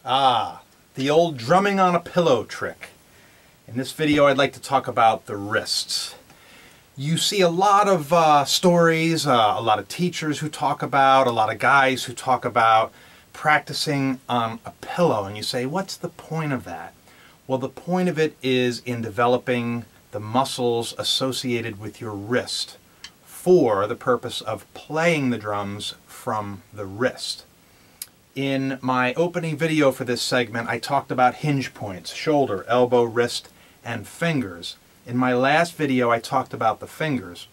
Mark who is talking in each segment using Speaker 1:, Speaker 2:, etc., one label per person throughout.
Speaker 1: The old drumming on a pillow trick. In this video I'd like to talk about the wrists. You see a lot of stories, a lot of teachers who talk about, a lot of guys who talk about practicing on a pillow, and you say, what's the point of that? Well, the point of it is in developing the muscles associated with your wrist for the purpose of playing the drums from the wrist. In my opening video for this segment, I talked about hinge points: shoulder, elbow, wrist, and fingers. In my last video, I talked about the fingers.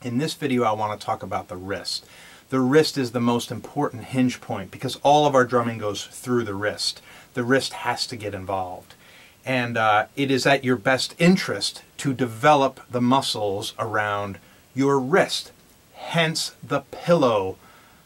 Speaker 1: In this video, I want to talk about the wrist. The wrist is the most important hinge point because all of our drumming goes through the wrist. The wrist has to get involved. And it is at your best interest to develop the muscles around your wrist. Hence the pillow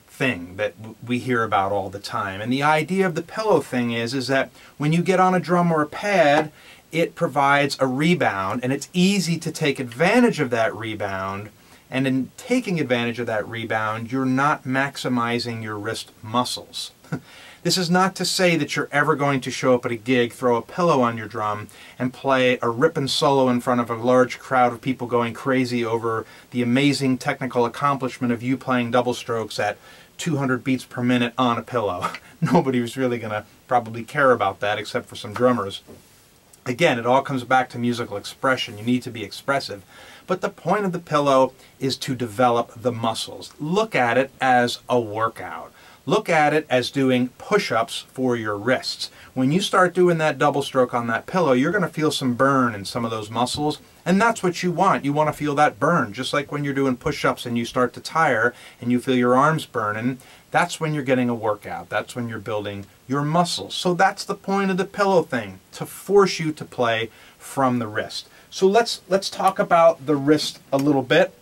Speaker 1: thing that we hear about all the time. And the idea of the pillow thing is that when you get on a drum or a pad, it provides a rebound, and it's easy to take advantage of that rebound. And in taking advantage of that rebound, you're not maximizing your wrist muscles. This is not to say that you're ever going to show up at a gig, throw a pillow on your drum, and play a ripping solo in front of a large crowd of people going crazy over the amazing technical accomplishment of you playing double strokes at 200 beats per minute on a pillow. Nobody was really going to probably care about that except for some drummers. Again, it all comes back to musical expression. You need to be expressive. But the point of the pillow is to develop the muscles. Look at it as a workout. Look at it as doing push-ups for your wrists. When you start doing that double stroke on that pillow, you're going to feel some burn in some of those muscles, and that's what you want. You want to feel that burn, just like when you're doing push-ups and you start to tire and you feel your arms burning. That's when you're getting a workout. That's when you're building your muscles. So that's the point of the pillow thing, to force you to play from the wrist. So let's talk about the wrist a little bit.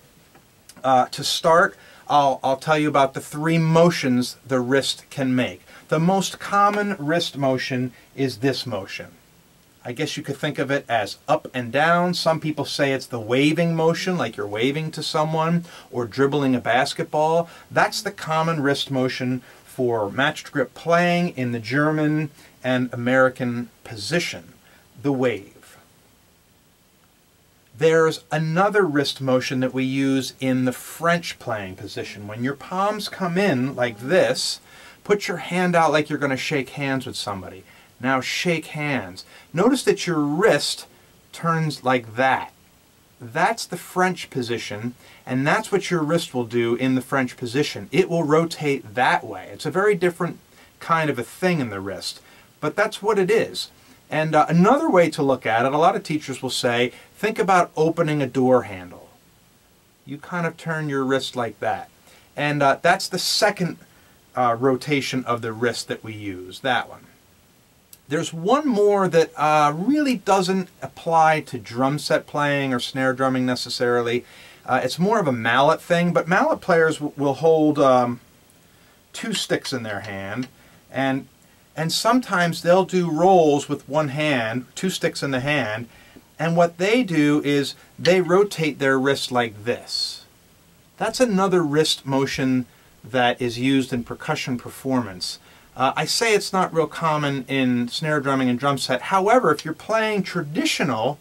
Speaker 1: To start, I'll tell you about the three motions the wrist can make. The most common wrist motion is this motion. I guess you could think of it as up and down. Some people say it's the waving motion, like you're waving to someone, or dribbling a basketball. That's the common wrist motion for matched grip playing in the German and American position, the wave. There's another wrist motion that we use in the French playing position. When your palms come in like this, put your hand out like you're going to shake hands with somebody. Now shake hands. Notice that your wrist turns like that. That's the French position, and that's what your wrist will do in the French position. It will rotate that way. It's a very different kind of a thing in the wrist, but that's what it is. And another way to look at it, a lot of teachers will say, think about opening a door handle. You kind of turn your wrist like that. And that's the second rotation of the wrist that we use, that one. There's one more that really doesn't apply to drum set playing or snare drumming necessarily. It's more of a mallet thing, but mallet players will hold two sticks in their hand, and sometimes they'll do rolls with one hand, two sticks in the hand, and what they do is they rotate their wrist like this. That's another wrist motion that is used in percussion performance. I say it's not real common in snare drumming and drum set. However, if you're playing traditional,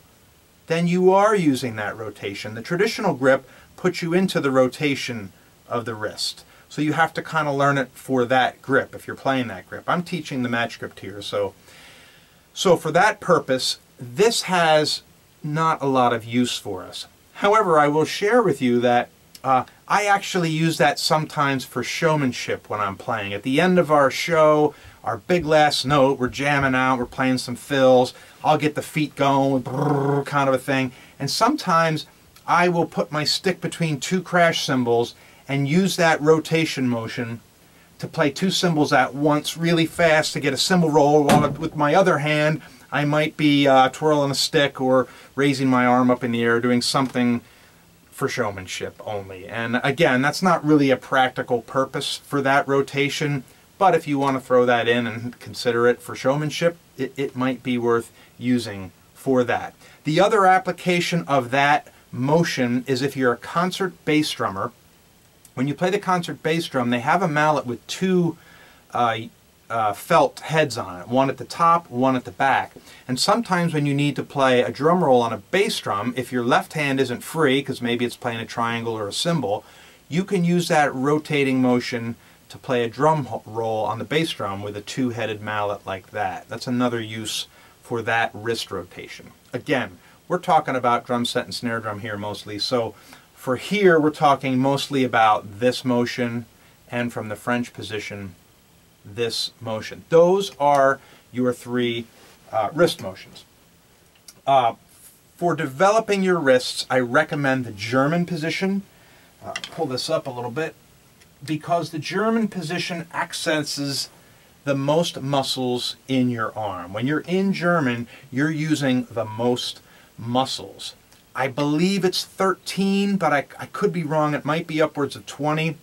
Speaker 1: then you are using that rotation. The traditional grip puts you into the rotation of the wrist. So you have to kind of learn it for that grip if you're playing that grip. I'm teaching the match grip here, so for that purpose, this has not a lot of use for us. However, I will share with you that I actually use that sometimes for showmanship when I'm playing. At the end of our show, our big last note, we're jamming out, we're playing some fills, I'll get the feet going, brrr, kind of a thing, and sometimes I will put my stick between two crash cymbals and use that rotation motion to play two cymbals at once really fast to get a cymbal roll, while with my other hand I might be twirling a stick or raising my arm up in the air, doing something for showmanship only. And again, that's not really a practical purpose for that rotation, but if you want to throw that in and consider it for showmanship, it might be worth using for that. The other application of that motion is if you're a concert bass drummer. When you play the concert bass drum, they have a mallet with two felt heads on it, one at the top, one at the back. And sometimes when you need to play a drum roll on a bass drum, if your left hand isn't free, because maybe it's playing a triangle or a cymbal, you can use that rotating motion to play a drum roll on the bass drum with a two-headed mallet like that. That's another use for that wrist rotation. Again, we're talking about drum set and snare drum here mostly, so for here we're talking mostly about this motion, and from the French position, this motion. Those are your three wrist motions. For developing your wrists, I recommend the German position. Pull this up a little bit, because the German position accesses the most muscles in your arm. When you're in German, you're using the most muscles. I believe it's 13, but I could be wrong. It might be upwards of 20.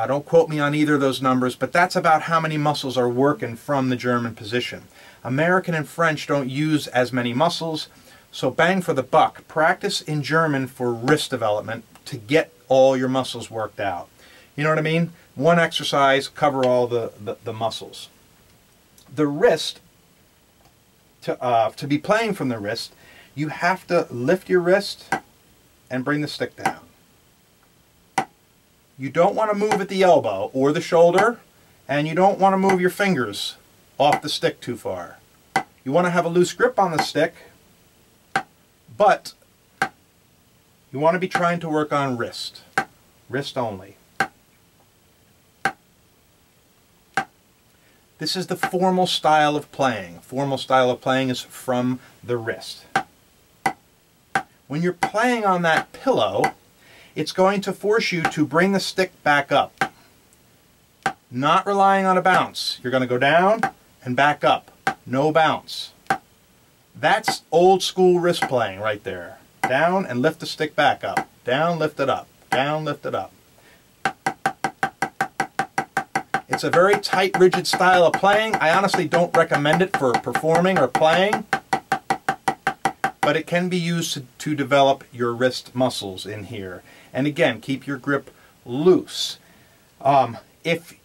Speaker 1: Don't quote me on either of those numbers, but that's about how many muscles are working from the German position. American and French don't use as many muscles, so bang for the buck. Practice in German for wrist development to get all your muscles worked out. You know what I mean? One exercise, cover all the muscles. The wrist, to be playing from the wrist, you have to lift your wrist and bring the stick down. You don't want to move at the elbow or the shoulder, and you don't want to move your fingers off the stick too far. You want to have a loose grip on the stick, but you want to be trying to work on wrist. Wrist only. This is the formal style of playing. Formal style of playing is from the wrist. When you're playing on that pillow, it's going to force you to bring the stick back up. Not relying on a bounce. You're going to go down and back up. No bounce. That's old school wrist playing right there. Down and lift the stick back up. Down, lift it up. Down, lift it up. It's a very tight, rigid style of playing. I honestly don't recommend it for performing or playing, but it can be used to develop your wrist muscles in here. And again, keep your grip loose. If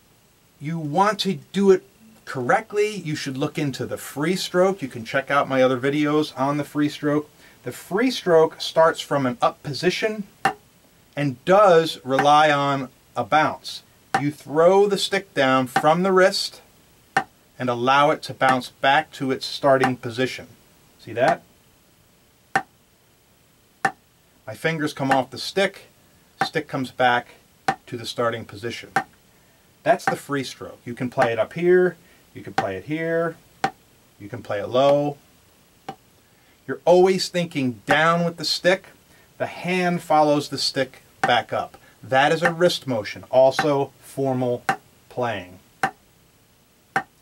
Speaker 1: you want to do it correctly, you should look into the free stroke. You can check out my other videos on the free stroke. The free stroke starts from an up position and does rely on a bounce. You throw the stick down from the wrist and allow it to bounce back to its starting position. See that? My fingers come off the stick, stick comes back to the starting position. That's the free stroke. You can play it up here, you can play it here, you can play it low. You're always thinking down with the stick. The hand follows the stick back up. That is a wrist motion, also formal playing.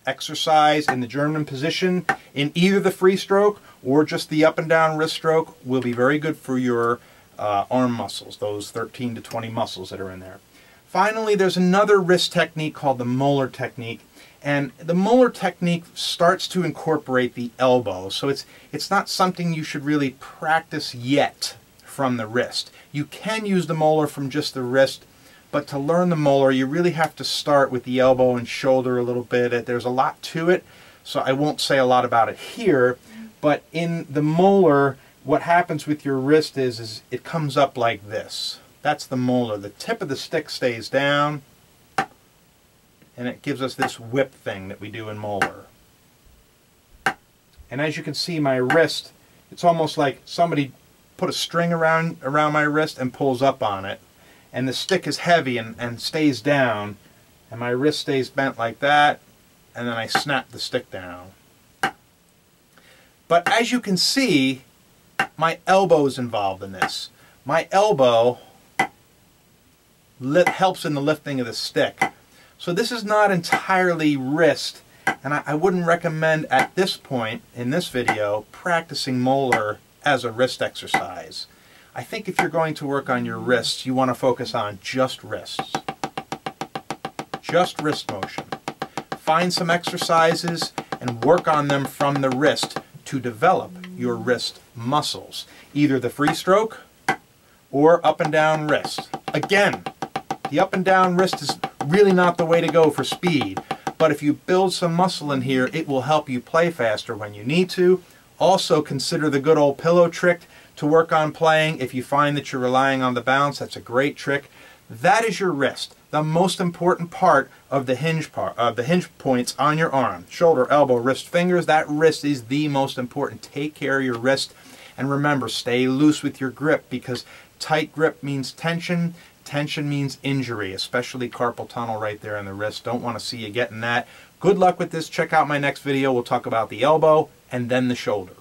Speaker 1: Exercise in the German position in either the free stroke or just the up and down wrist stroke will be very good for your arm muscles, those 13 to 20 muscles that are in there. Finally, there's another wrist technique called the Moeller Technique, and the Moeller Technique starts to incorporate the elbow, so it's not something you should really practice yet from the wrist. You can use the Moeller from just the wrist, but to learn the Moeller, you really have to start with the elbow and shoulder a little bit. There's a lot to it, so I won't say a lot about it here, but in the Moeller, what happens with your wrist is it comes up like this. That's the Moeller. The tip of the stick stays down, and it gives us this whip thing that we do in Moeller. And as you can see, my wrist, it's almost like somebody put a string around my wrist and pulls up on it. And the stick is heavy and stays down, and my wrist stays bent like that, and then I snap the stick down. But as you can see, my elbow is involved in this. My elbow helps in the lifting of the stick. So this is not entirely wrist, and I wouldn't recommend at this point in this video practicing Moeller as a wrist exercise. I think if you're going to work on your wrists, you want to focus on just wrists. Just wrist motion. Find some exercises and work on them from the wrist to develop your wrist muscles. Either the free stroke or up and down wrist. Again, the up and down wrist is really not the way to go for speed, but if you build some muscle in here, it will help you play faster when you need to. Also consider the good old pillow trick to work on playing. If you find that you're relying on the bounce, that's a great trick. That is your wrist, the most important part of the hinge points on your arm. Shoulder, elbow, wrist, fingers. That wrist is the most important. Take care of your wrist, and remember, stay loose with your grip, because tight grip means tension. Tension means injury, especially carpal tunnel right there in the wrist. Don't want to see you getting that. Good luck with this. Check out my next video. We'll talk about the elbow and then the shoulder.